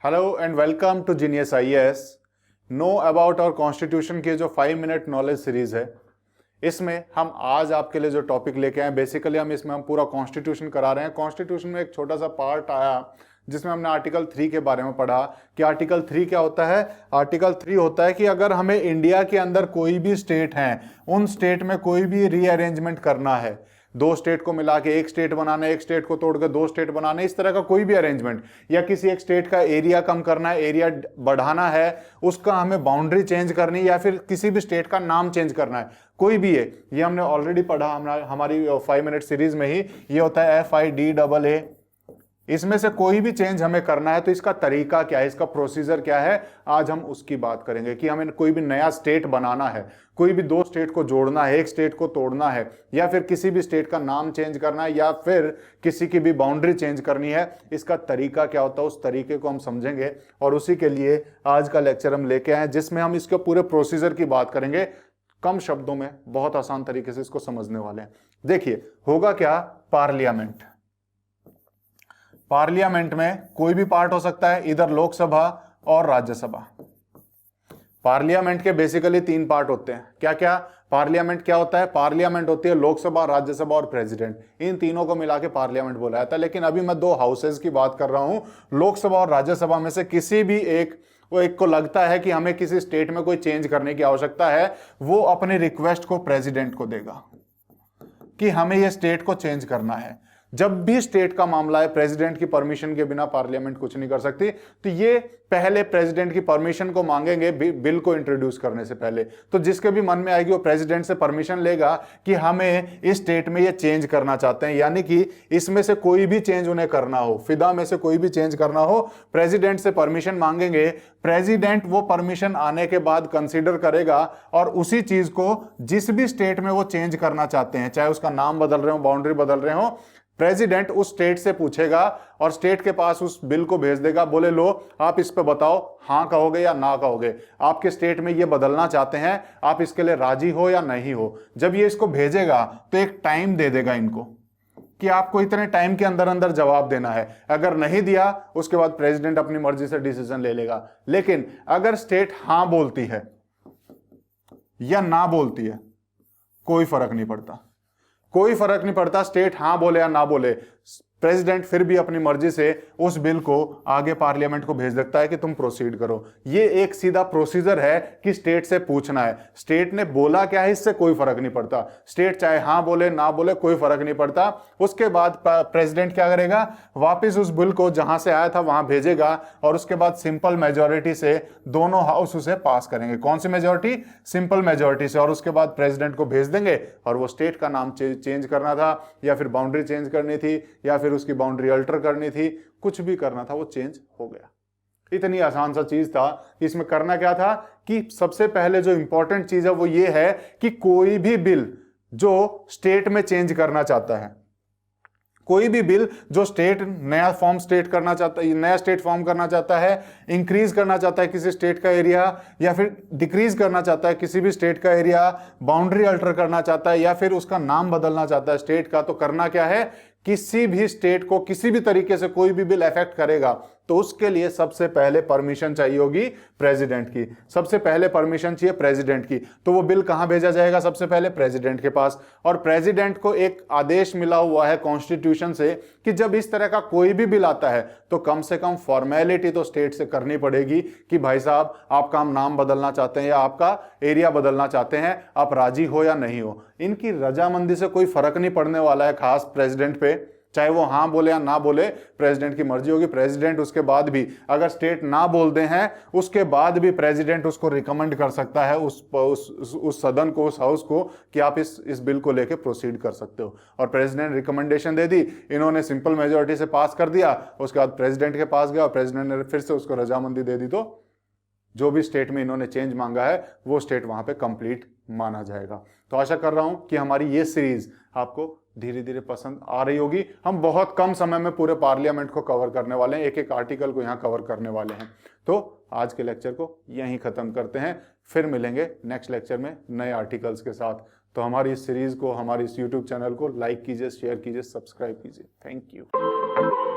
Hello and welcome to genius IAS. Know about our constitution की जो 5 minute knowledge series है, इसमें हम आज आपके लिए जो टॉपिक लेके आए, बेसिकली हम पूरा कॉन्स्टिट्यूशन करा रहे हैं। कॉन्स्टिट्यूशन में एक छोटा सा पार्ट आया जिसमें हमने आर्टिकल 3 के बारे में पढ़ा कि आर्टिकल 3 क्या होता है। आर्टिकल 3 होता है कि अगर हमें इंडिया के अंदर कोई भी स्टेट है, उन स्टेट में कोई भी रीअरेंजमेंट करना है, दो स्टेट को मिला के एक स्टेट बनाना है, एक स्टेट को तोड़ के दो स्टेट बनाना है, इस तरह का कोई भी अरेंजमेंट, या किसी एक स्टेट का एरिया कम करना है, एरिया बढ़ाना है, उसका हमें बाउंड्री चेंज करनी है, या फिर किसी भी स्टेट का नाम चेंज करना है, कोई भी है, ये हमने ऑलरेडी पढ़ा हमारी 5 मिनट सीरीज में ही। ये होता है FIDAA। इसमें से कोई भी चेंज हमें करना है तो इसका तरीका क्या है, इसका प्रोसीजर क्या है, आज हम उसकी बात करेंगे कि हमें कोई भी नया स्टेट बनाना है, कोई भी दो स्टेट को जोड़ना है, एक स्टेट को तोड़ना है, या फिर किसी भी स्टेट का नाम चेंज करना है, या फिर किसी की भी बाउंड्री चेंज करनी है, इसका तरीका क्या होता है, उस तरीके को हम समझेंगे। और उसी के लिए आज का लेक्चर हम लेके आए जिसमें हम इसके पूरे प्रोसीजर की बात करेंगे, कम शब्दों में बहुत आसान तरीके से इसको समझने वाले हैं। देखिए होगा क्या, पार्लियामेंट। पार्लियामेंट में कोई भी पार्ट हो सकता है, इधर लोकसभा और राज्यसभा। पार्लियामेंट के बेसिकली 3 पार्ट होते हैं। क्या क्या पार्लियामेंट क्या होता है? पार्लियामेंट होती है लोकसभा, राज्यसभा और प्रेसिडेंट, इन तीनों को मिला के पार्लियामेंट बोला जाता है। लेकिन अभी मैं 2 हाउसेज की बात कर रहा हूं, लोकसभा और राज्यसभा में से किसी भी एक को लगता है कि हमें किसी स्टेट में कोई चेंज करने की आवश्यकता है, वो अपनी रिक्वेस्ट को प्रेसिडेंट को देगा कि हमें यह स्टेट को चेंज करना है। जब भी स्टेट का मामला है, प्रेसिडेंट की परमिशन के बिना पार्लियामेंट कुछ नहीं कर सकती, तो ये पहले प्रेसिडेंट की परमिशन को मांगेंगे बिल को इंट्रोड्यूस करने से पहले। तो जिसके भी मन में आएगी वो प्रेसिडेंट से परमिशन लेगा कि हमें इस स्टेट में ये चेंज करना चाहते हैं, यानी कि इसमें से कोई भी चेंज उन्हें करना हो, फिदा में से कोई भी चेंज करना हो, प्रेसिडेंट से परमिशन मांगेंगे। प्रेसिडेंट वो परमिशन आने के बाद कंसीडर करेगा और उसी चीज को जिस भी स्टेट में वो चेंज करना चाहते हैं, चाहे उसका नाम बदल रहे हो, बाउंड्री बदल रहे हो, प्रेसिडेंट उस स्टेट से पूछेगा और स्टेट के पास उस बिल को भेज देगा। बोले लो आप इस पे बताओ, हां कहोगे या ना कहोगे, आपके स्टेट में ये बदलना चाहते हैं, आप इसके लिए राजी हो या नहीं हो। जब ये इसको भेजेगा तो एक टाइम दे देगा इनको कि आपको इतने टाइम के अंदर अंदर जवाब देना है। अगर नहीं दिया उसके बाद प्रेसिडेंट अपनी मर्जी से डिसीजन ले लेगा। लेकिन अगर स्टेट हां बोलती है या ना बोलती है, कोई फर्क नहीं पड़ता, कोई फर्क नहीं पड़ता। स्टेट हां बोले या ना बोले, प्रेसिडेंट फिर भी अपनी मर्जी से उस बिल को आगे पार्लियामेंट को भेज देता है कि तुम प्रोसीड करो। ये एक सीधा प्रोसीजर है कि स्टेट से पूछना है। स्टेट ने बोला क्या है इससे कोई फर्क नहीं पड़ता, स्टेट चाहे हां बोले ना बोले कोई फर्क नहीं पड़ता। उसके बाद प्रेसिडेंट क्या करेगा, वापस उस बिल को जहां से आया था वहां भेजेगा और उसके बाद सिंपल मेजोरिटी से दोनों हाउस उसे पास करेंगे। कौन सी मेजोरिटी? सिंपल मेजोरिटी से। और उसके बाद प्रेसिडेंट को भेज देंगे और वो स्टेट का नाम चेंज करना था, या फिर बाउंड्री चेंज करनी थी, या फिर उसकी बाउंड्री अल्टर करनी थी, कुछ भी करना था, वो चेंज हो गया। इतनी आसान सा चीज था। इसमें करना क्या था कि सबसे पहले जो इंपॉर्टेंट चीज है वो ये है कि कोई भी बिल जो स्टेट में चेंज करना चाहता है, कोई भी बिल जो स्टेट नया स्टेट फॉर्म करना चाहता है, इंक्रीज करना चाहता है किसी स्टेट का एरिया, या फिर डिक्रीज करना चाहता है किसी भी स्टेट का एरिया, बाउंड्री अल्टर करना चाहता है, या फिर उसका नाम बदलना चाहता है स्टेट का, तो करना क्या है, किसी भी स्टेट को किसी भी तरीके से कोई भी बिल अफेक्ट करेगा तो उसके लिए सबसे पहले परमिशन चाहिए होगी प्रेसिडेंट की। सबसे पहले परमिशन चाहिए प्रेसिडेंट की। तो वो बिल कहां भेजा जाएगा? सबसे पहले प्रेसिडेंट के पास। और प्रेसिडेंट को एक आदेश मिला हुआ है कॉन्स्टिट्यूशन से कि जब इस तरह का कोई भी बिल आता है तो कम से कम फॉर्मेलिटी तो स्टेट से करनी पड़ेगी कि भाई साहब आपका हम नाम बदलना चाहते हैं या आपका एरिया बदलना चाहते हैं, आप राजी हो या नहीं हो। इनकी रजामंदी से कोई फर्क नहीं पड़ने वाला है खास प्रेसिडेंट पे, चाहे वो हां बोले या ना बोले, प्रेसिडेंट की मर्जी होगी। प्रेसिडेंट उसके बाद भी अगर स्टेट ना बोलते हैं उसके बाद भी प्रेसिडेंट उसको रिकमेंड कर सकता है उस सदन को, उस हाउस को, कि आप इस बिल को लेके प्रोसीड कर सकते हो। और प्रेसिडेंट रिकमेंडेशन दे दी, इन्होंने सिंपल मेजोरिटी से पास कर दिया, उसके बाद प्रेसिडेंट के पास गया और प्रेसिडेंट ने फिर से उसको रजामंदी दे दी, तो जो भी स्टेट में इन्होंने चेंज मांगा है वो स्टेट वहां पे कंप्लीट माना जाएगा। तो आशा कर रहा हूं कि हमारी ये सीरीज आपको धीरे धीरे पसंद आ रही होगी। हम बहुत कम समय में पूरे पार्लियामेंट को कवर करने वाले हैं, एक एक आर्टिकल को यहाँ कवर करने वाले हैं। तो आज के लेक्चर को यहीं खत्म करते हैं, फिर मिलेंगे नेक्स्ट लेक्चर में नए आर्टिकल्स के साथ। तो हमारी इस सीरीज को, हमारी इस यूट्यूब चैनल को लाइक कीजिए, शेयर कीजिए, सब्सक्राइब कीजिए। Thank you.